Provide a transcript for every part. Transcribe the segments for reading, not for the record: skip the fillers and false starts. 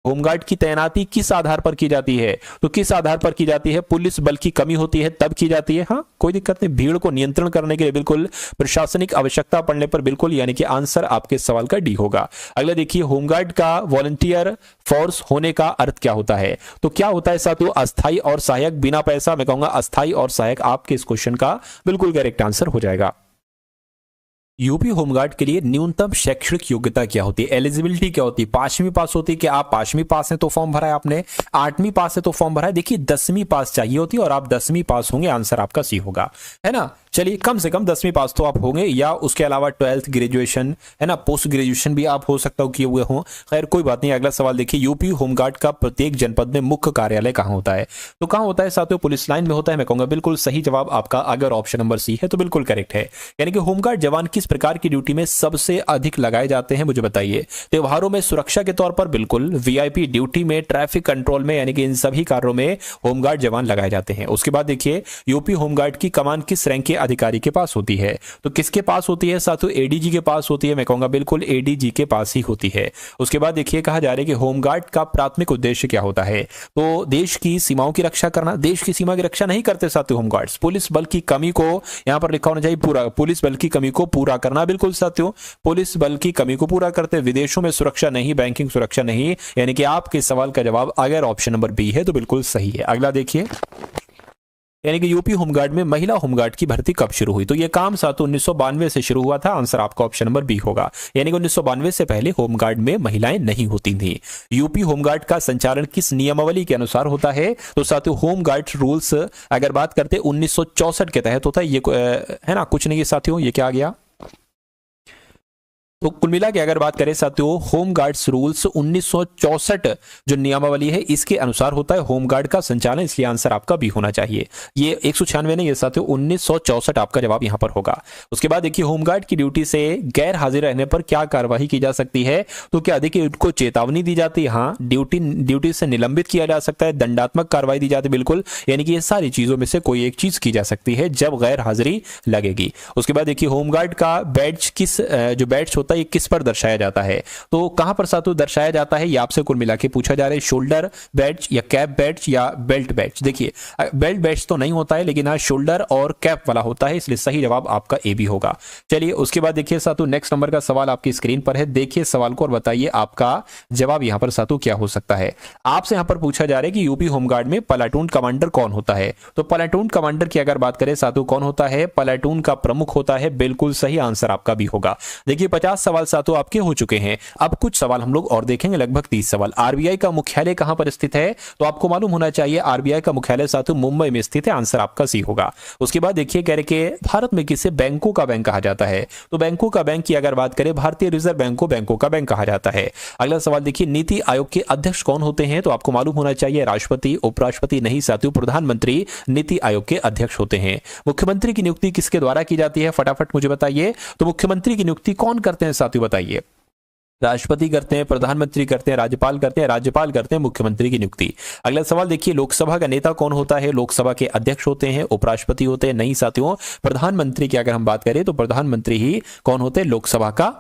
Home guard की तैनाती किस आधार पर की जाती है? तो किस आधार पर की जाती है? पुलिस बल की कमी होती है तब की जाती है। हाँ, कोई दिक्कत नहीं, भीड़ को नियंत्रण करने के लिए बिल्कुल, प्रशासनिक आवश्यकता पड़ने पर बिल्कुल, यानी कि आंसर आपके सवाल का डी होगा। अगला देखिए, होमगार्ड का वॉलंटियर फोर्स होने का अर्थ क्या होता है? तो क्या होता है साथियों? अस्थाई और सहायक, बिना पैसा, मैं कहूंगा अस्थाई और सहायक आपके इस क्वेश्चन का बिल्कुल करेक्ट आंसर हो जाएगा। यूपी होमगार्ड के लिए न्यूनतम शैक्षणिक योग्यता क्या होती है? एलिजिबिलिटी क्या होती है? 5वीं पास होती है कि आप 5वीं पास हैं तो फॉर्म भरा है आपने, 8वीं पास है तो फॉर्म भरा है? देखिए 10वीं पास चाहिए होती है और आप 10वीं पास होंगे, आंसर आपका सी होगा, है ना। चलिए, कम से कम 10वीं पास तो आप होंगे, या उसके अलावा 12th ग्रेजुएशन, है ना, पोस्ट ग्रेजुएशन भी आप हो सकता हो किए हुए हों। खैर कोई बात नहीं। अगला सवाल देखिए, यूपी होमगार्ड का प्रत्येक जनपद में मुख्य कार्यालय कहां होता है? तो कहां होता है साथियों? पुलिस लाइन में होता है, मैं कहूंगा बिल्कुल सही जवाब आपका अगर ऑप्शन नंबर सी है तो बिल्कुल करेक्ट है। यानी कि होमगार्ड जवान किस प्रकार की ड्यूटी में सबसे अधिक लगाए जाते हैं, मुझे बताइए। त्योहारों में सुरक्षा के तौर पर बिल्कुल, वीआईपी ड्यूटी में, ट्रैफिक कंट्रोल में, यानी कि इन सभी कार्यों में होमगार्ड जवान लगाए जाते हैं। उसके बाद देखिए, यूपी होमगार्ड की कमान किस रैंक के अधिकारी के पास होती है? तो किसके पास होती है साथियों? एडीजी के पास होती है, मैं कहूंगा बिल्कुल एडीजी के पास ही होती है। उसके बाद देखिए, कहा जा रहा है कि होमगार्ड का प्राथमिक उद्देश्य क्या होता है? तो देश की सीमाओं की रक्षा करना। देश की सीमा की रक्षा नहीं करते साथियों होमगार्ड्स, पुलिस बल की कमी को, यहां पर लिखा होना चाहिए पूरा, पुलिस बल की कमी को पूरा करना, बिल्कुल साथियों पुलिस बल की कमी को पूरा करते। विदेशों में सुरक्षा नहीं, बैंकिंग सुरक्षा नहीं, यानी कि आपके सवाल का जवाब अगर ऑप्शन नंबर बी है तो बिल्कुल सही है। अगला देखिए, यानी कि यूपी होमगार्ड में महिला होमगार्ड की भर्ती कब शुरू हुई? तो यह काम साथ 1992 से शुरू हुआ था, आंसर आपका ऑप्शन नंबर बी होगा। यानी कि 1992 से पहले होमगार्ड में महिलाएं नहीं होती थी। यूपी होमगार्ड का संचालन किस नियमावली के अनुसार होता है? तो साथियों होमगार्ड रूल्स अगर बात करते 1964 के तहत होता है ये, है ना, कुछ नहीं है साथियों, ये क्या आ गया। तो कुल मिला के अगर बात करें साथियों, होमगार्ड्स रूल्स 1964 जो नियमावली है इसके अनुसार होता है होमगार्ड का संचालन, इसलिए आंसर आपका भी होना चाहिए। ये 196 नहीं है साथियों, 1964 आपका जवाब यहां पर होगा। उसके बाद देखिए, होमगार्ड की ड्यूटी से गैर हाजिर रहने पर क्या कार्रवाई की जा सकती है? तो क्या देखिए, उनको चेतावनी दी जाती है, हाँ, ड्यूटी से निलंबित किया जा सकता है, दंडात्मक कार्रवाई दी जाती है, बिल्कुल, यानी कि ये सारी चीजों में से कोई एक चीज की जा सकती है जब गैर हाजिरी लगेगी। उसके बाद देखिए, होमगार्ड का बैड्ज किस, जो बैड्ज होता है ये किस पर दर्शाया जाता है? तो कहां पर साथियों दर्शाया जाता है, ये आपसे कुल मिला के पूछा जा रहा है। शोल्डर बैड्ज या कैप बैड्ज या बेल्ट बैड्ज? देखिए बेल्ट बैड्ज तो नहीं होता है, लेकिन हाँ शोल्डर और कैप वाला होता है, इसलिए सही जवाब आपका ए भी होगा। चलिए उसके बाद देखिए साथियों, नेक्स्ट नंबर का सवाल आपकी स्क्रीन पर है, देखिए सवाल को और बताइए आपका जवाब यहां पर साथियों क्या हो सकता है। आपसे यहां पर पूछा जा रहा है कि यूपी होमगार्ड में प्लाटून कमांडर कौन होता है? तो प्लाटून कमांडर की अगर बात करें साथियों, कौन होता है? प्लाटून का प्रमुख होता है, बिल्कुल सही आंसर आपका भी होगा। देखिए 50 सवाल साथियों आपके हो चुके हैं, अब कुछ सवाल हम लोग और देखेंगे, लगभग 30 सवाल। आरबीआई का मुख्यालय कहां पर स्थित है? तो आपको मालूम होना चाहिए आरबीआई का मुख्यालय साथियों मुंबई में स्थित है, आंसर आपका सी होगा। उसके बाद देखिए कह रहे कि भारत में किसे बैंकों का बैंक कहा जाता है? तो बैंकों का बैंक की अगर बात करें, भारतीय रिजर्व बैंक को बैंकों का बैंक कहा जाता है। अगला सवाल देखिए, नीति आयोग के अध्यक्ष कौन होते हैं? तो आपको मालूम होना चाहिए राष्ट्रपति, उपराष्ट्रपति नहीं साथियों, प्रधानमंत्री नीति आयोग के अध्यक्ष होते हैं। मुख्यमंत्री की नियुक्ति किसके द्वारा की जाती है? फटाफट मुझे बताइए। तो मुख्यमंत्री की नियुक्ति कौन करते हैं साथियों, बताइए। राष्ट्रपति करते हैं, प्रधानमंत्री करते हैं, राज्यपाल करते हैं, राज्यपाल करते हैं मुख्यमंत्री की नियुक्ति। अगला सवाल देखिए, लोकसभा का नेता कौन होता है? लोकसभा के अध्यक्ष होते हैं, उपराष्ट्रपति होते हैं नहीं साथियों, प्रधानमंत्री की अगर हम बात करें तो प्रधानमंत्री ही कौन होते हैं? लोकसभा का,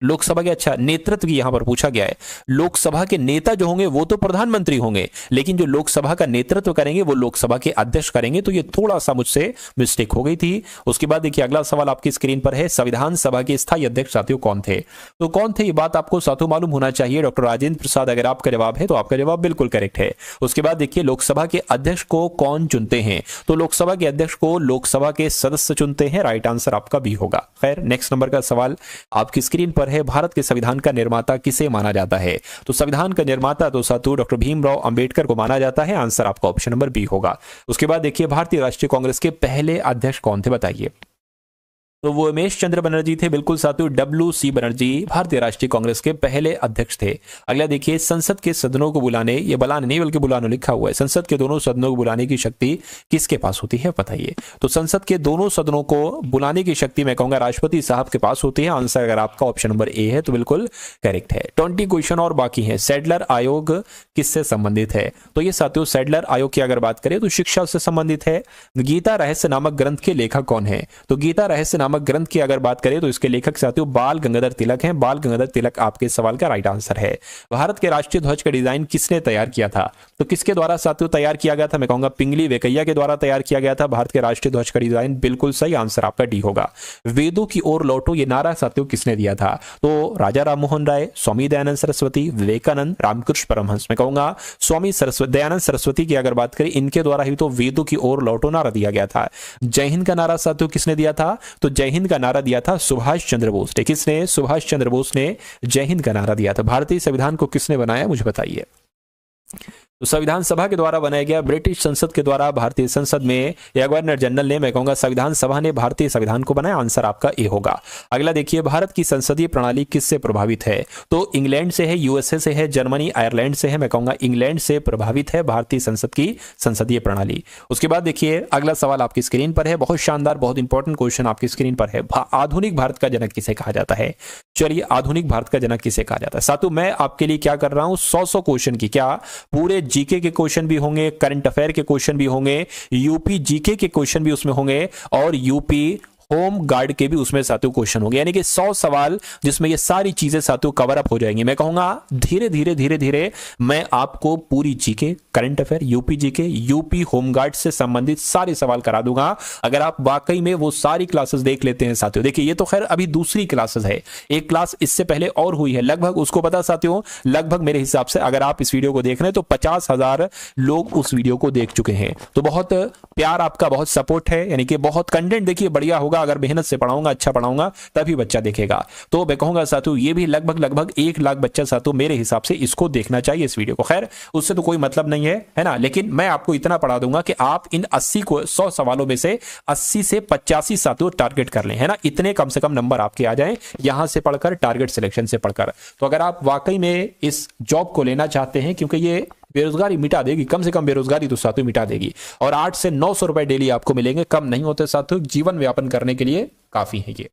लोकसभा के, अच्छा नेतृत्व की यहां पर पूछा गया है। लोकसभा के नेता जो होंगे वो तो प्रधानमंत्री होंगे, लेकिन जो लोकसभा का नेतृत्व करेंगे वो लोकसभा के अध्यक्ष करेंगे। तो ये थोड़ा सा मुझसे मिस्टेक हो गई थी। उसके बाद देखिए अगला सवाल आपकी स्क्रीन पर है, संविधान सभा के स्थायी अध्यक्ष साथियों कौन थे? तो कौन थे ये बात आपको साथियों मालूम होना चाहिए। डॉक्टर राजेंद्र प्रसाद अगर आपका जवाब है तो आपका जवाब बिल्कुल करेक्ट है। उसके बाद देखिए, लोकसभा के अध्यक्ष को कौन चुनते हैं? तो लोकसभा के अध्यक्ष को लोकसभा के सदस्य चुनते हैं, राइट आंसर आपका भी होगा। खैर नेक्स्ट नंबर का सवाल आपकी स्क्रीन पर है, भारत के संविधान का निर्माता किसे माना जाता है? तो संविधान का निर्माता तो साथियों डॉक्टर भीमराव अंबेडकर को माना जाता है, आंसर आपका ऑप्शन नंबर बी होगा। उसके बाद देखिए, भारतीय राष्ट्रीय कांग्रेस के पहले अध्यक्ष कौन थे, बताइए। तो वो उमेश चंद्र बनर्जी थे, बिल्कुल साथियों, डब्ल्यू.सी. बनर्जी भारतीय राष्ट्रीय कांग्रेस के पहले अध्यक्ष थे। अगला देखिए, संसद के सदनों को बुलाने, ये बुलाने नहीं बल्कि बुलाने लिखा हुआ है, संसद के दोनों सदनों को बुलाने की शक्ति किसके पास होती है, बताइए। तो संसद के दोनों सदनों को बुलाने की शक्ति मैं कहूंगा राष्ट्रपति साहब के पास होती है, आंसर अगर आपका ऑप्शन नंबर ए है तो बिल्कुल करेक्ट है। 20 क्वेश्चन और बाकी है। सैडलर आयोग किससे संबंधित है? तो ये साथियों सैडलर आयोग की अगर बात करें तो शिक्षा से संबंधित है। गीता रहस्य नामक ग्रंथ के लेखक कौन है? तो गीता रहस्य नामक नामक ग्रंथ की अगर बात करें तो इसके लेखक साथियों बाल गंगाधर तिलक हैं। बाल गंगाधर तिलक आपके सवाल का राइट आंसर है। भारत के राष्ट्रीय ध्वज का डिजाइन किसने तैयार किया था? तो किसके द्वारा साथियों तैयार किया गया था? मैं कहूंगा पिंगली वेंकैया के द्वारा तैयार किया गया था भारत के राष्ट्रीय ध्वज का डिजाइन। बिल्कुल सही आंसर आपका डी होगा। वेदों की ओर लौटो ये नारा साथियों किसने दिया था? तो राजा राम मोहन राय, स्वामी दयानंद सरस्वती, विवेकानंद, रामकृष्ण परमहंस। मैं कहूंगा स्वामी दयानंद सरस्वती की अगर बात करें इनके द्वारा ही तो वेदों की ओर लौटो नारा दिया गया था। जय हिंद का नारा साथियों किसने दिया था? तो जय हिंद का नारा दिया था सुभाष चंद्र बोस ने। किसने? सुभाष चंद्र बोस ने जय हिंद का नारा दिया था। भारतीय संविधान को किसने बनाया मुझे बताइए। तो संविधान सभा के द्वारा बनाया गया। ब्रिटिश संसद के द्वारा भारतीय संसद में या गवर्नर जनरल ने, मैं कहूंगा संविधान सभा ने भारतीय संविधान को बनाया। आंसर आपका ए होगा। अगला देखिए, भारत की संसदीय प्रणाली किससे प्रभावित है? तो इंग्लैंड से है, यूएसए से है, जर्मनी, आयरलैंड से है। मैं कहूंगा इंग्लैंड से प्रभावित है भारतीय संसद की संसदीय प्रणाली। उसके बाद देखिए अगला सवाल आपकी स्क्रीन पर है, बहुत शानदार, बहुत इंपॉर्टेंट क्वेश्चन आपकी स्क्रीन पर है। आधुनिक भारत का जनक किसे कहा जाता है? चलिए, आधुनिक भारत का जनक किसे कहा जाता है? सातु मैं आपके लिए क्या कर रहा हूं, 100 क्वेश्चन की, क्या पूरे जीके के क्वेश्चन भी होंगे, करंट अफेयर के क्वेश्चन भी होंगे, यूपी जीके के क्वेश्चन भी उसमें होंगे और यूपी होम गार्ड के भी उसमें साथियों क्वेश्चन होंगे। यानी कि 100 सवाल जिसमें ये सारी चीजें साथियों कवर अप हो जाएंगी। मैं कहूंगा धीरे धीरे मैं आपको पूरी GK, current affair, UP GK, UP home guard से संबंधित सारे सवाल करा दूंगा अगर आप वाकई में वो सारी क्लासेस देख लेते हैं साथियों। देखिए ये तो खैर अभी दूसरी क्लासेस है, एक क्लास इससे पहले और हुई है, लगभग उसको पता साथियों, लगभग मेरे हिसाब से अगर आप इस वीडियो को देख रहे हैं तो 50,000 लोग उस वीडियो को देख चुके हैं। तो बहुत प्यार आपका, बहुत सपोर्ट है, यानी कि बहुत कंटेंट देखिए बढ़िया होगा। अगर मेहनत से पढ़ाऊंगा, अच्छा पढ़ाऊंगा तभी बच्चा देखेगा। तो मैं कहूंगा साथियों ये भी लगभग 1 लाख बच्चा साथियों मेरे हिसाब से इसको देखना चाहिए इस वीडियो को। खैर उससे तो कोई मतलब नहीं है ना, लेकिन मैं आपको इतना पढ़ा दूंगा कि आप इन 80 को 100 सवालों में से 80 से 85 साथियों टारगेट कर लें, है ना। इतने कम से कम नंबर आपके आ जाएं यहां से पढ़कर, टारगेट सिलेक्शन से पढ़कर। तो अगर आप वाकई में इस जॉब को लेना चाहते हैं, क्योंकि ये बेरोजगारी मिटा देगी, कम से कम बेरोजगारी तो साथियों मिटा देगी, और 8 से 900 रुपए डेली आपको मिलेंगे, कम नहीं होते साथियों, जीवन यापन करने के लिए काफी है ये।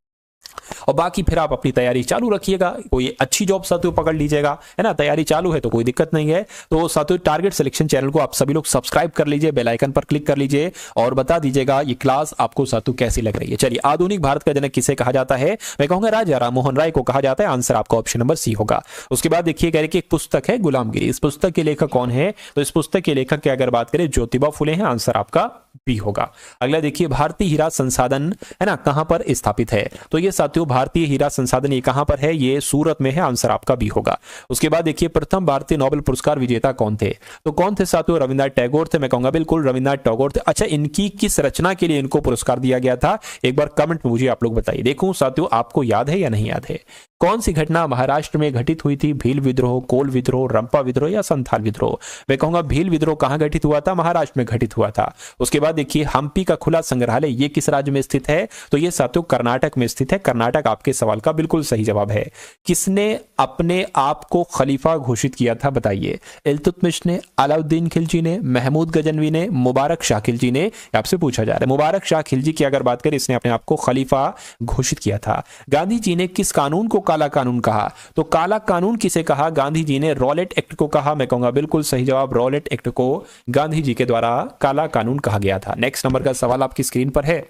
और बाकी फिर आप अपनी तैयारी चालू रखिएगा, कोई अच्छी जॉब साथियों पकड़ लीजिएगा, है ना। तैयारी चालू है तो कोई दिक्कत नहीं है। तो साथियों टारगेट सिलेक्शन चैनल को आप सभी लोग सब्सक्राइब कर लीजिए, बेल आइकन पर क्लिक कर लीजिए और बता दीजिएगा ये क्लास आपको साथियों कैसी लग रही है। चलिए, आधुनिक भारत का जनक किसे कहा जाता है? मैं कहूंगा राजा राम मोहन राय को कहा जाता है। आंसर आपका ऑप्शन नंबर सी होगा। उसके बाद देखिए कह रहे कि एक पुस्तक है गुलामगिरी, इस पुस्तक के लेखक कौन है? तो इस पुस्तक के लेखक की अगर बात करें ज्योतिबा फुले हैं। आंसर आपका बी होगा। अगला देखिए भारतीय हीरा संसाधन, है ना, कहां पर स्थापित है? तो ये साथियों भारतीय हीरा संसाधन ये कहां पर है? ये सूरत में है। आंसर आपका बी होगा। उसके बाद देखिए प्रथम भारतीय नोबेल पुरस्कार विजेता कौन थे? तो कौन थे साथियों? रविन्द्रनाथ टैगोर थे। मैं कहूंगा बिल्कुल रविन्द्रनाथ टैगोर थे। अच्छा, इनकी किस रचना के लिए इनको पुरस्कार दिया गया था? एक बार कमेंट में मुझे आप लोग बताइए। देखूं साथियों आपको याद है या नहीं याद है। कौन सी घटना महाराष्ट्र में घटित हुई थी? भील विद्रोह, कोल विद्रोह, रंपा विद्रोह या संथाल विद्रोह? मैं कहूंगा भील विद्रोह कहां घटित हुआ था? महाराष्ट्र में घटित हुआ था। उसके बाद देखिए हम्पी का खुला संग्रहालय ये किस राज्य में स्थित है? तो ये साथियों कर्नाटक में स्थित है। कर्नाटक आपके सवाल का बिल्कुल सही जवाब है। किसने अपने आप को खलीफा घोषित किया था बताइए? इल्तुतमिश ने, अलाउद्दीन खिलजी ने, महमूद गजनवी ने, मुबारक शाह खिलजी ने? आपसे पूछा जा रहा है। मुबारक शाह खिलजी की अगर बात करें, इसने अपने आप को खलीफा घोषित किया था। गांधी जी ने किस कानून को काला कानून कहा? तो काला कानून किसे कहा? गांधी जी ने रॉलेट एक्ट को कहा। मैं कहूंगा बिल्कुल सही जवाब, रॉलेट एक्ट को गांधी जी के द्वारा काला कानून कहा गया था। नेक्स्ट नंबर का सवाल आपकी स्क्रीन पर है।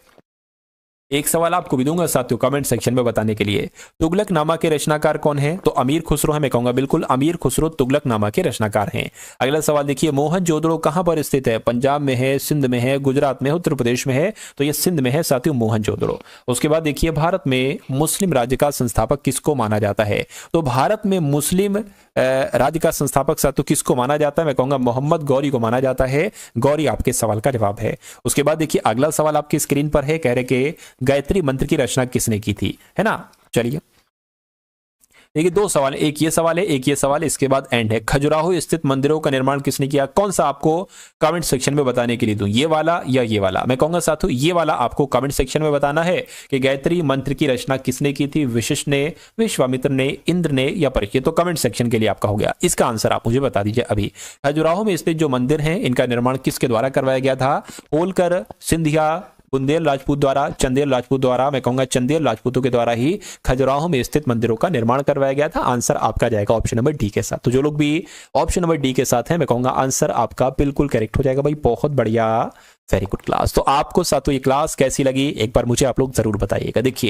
एक सवाल आपको भी दूंगा साथियों कमेंट सेक्शन में बताने के लिए। तुगलकनामा के रचनाकार कौन है? तो अमीर खुसरो है। मैं कहूंगा बिल्कुल अमीर खुसरो तुगलकनामा के रचनाकार हैं। अगला सवाल देखिए मोहनजोदड़ो कहां पर स्थित है? पंजाब में है, सिंध में है, गुजरात में, उत्तर प्रदेश में है? तो ये सिंध में है साथियों मोहनजोदड़ो। उसके बाद देखिए भारत में मुस्लिम राज्य का संस्थापक किसको माना जाता है? तो भारत में मुस्लिम राज्य का संस्थापक साथियों किसको माना जाता है? मैं कहूंगा मोहम्मद गौरी को माना जाता है। गौरी आपके सवाल का जवाब है। उसके बाद देखिए अगला सवाल आपकी स्क्रीन पर है, कह रहे कि गायत्री मंत्र की रचना किसने की थी, है ना। चलिए देखिए 2 सवाल, एक ये सवाल है, एक ये सवाल, इसके बाद एंड है। खजुराहो स्थित मंदिरों का निर्माण किसने किया? कौन सा आपको कमेंट सेक्शन में बताने के लिए दूं, ये वाला या ये वाला? मैं कहूंगा साथियों ये वाला आपको कमेंट सेक्शन में बताना है कि गायत्री मंत्र की रचना किसने की थी? वशिष्ठ ने, विश्वामित्र ने, इंद्र ने या परीक्षित? तो कमेंट सेक्शन के लिए आपका हो गया। इसका आंसर आप मुझे बता दीजिए अभी। खजुराहो में स्थित जो मंदिर है इनका निर्माण किसके द्वारा करवाया गया था? होलकर, सिंधिया, बुंदेल राजपूत द्वारा, चंदेल राजपूत द्वारा, मैं कहूंगा चंदेल राजपूतों के द्वारा ही खजुराहो में स्थित मंदिरों का निर्माण करवाया गया था। आंसर आपका जाएगा ऑप्शन नंबर डी के साथ। तो जो लोग भी ऑप्शन नंबर डी के साथ है, मैं कहूंगा आंसर आपका बिल्कुल करेक्ट हो जाएगा भाई। बहुत बढ़िया, वेरी गुड क्लास। तो आपको साथों ये क्लास कैसी लगी एक बार मुझे आप लोग जरूर बताइएगा। देखिए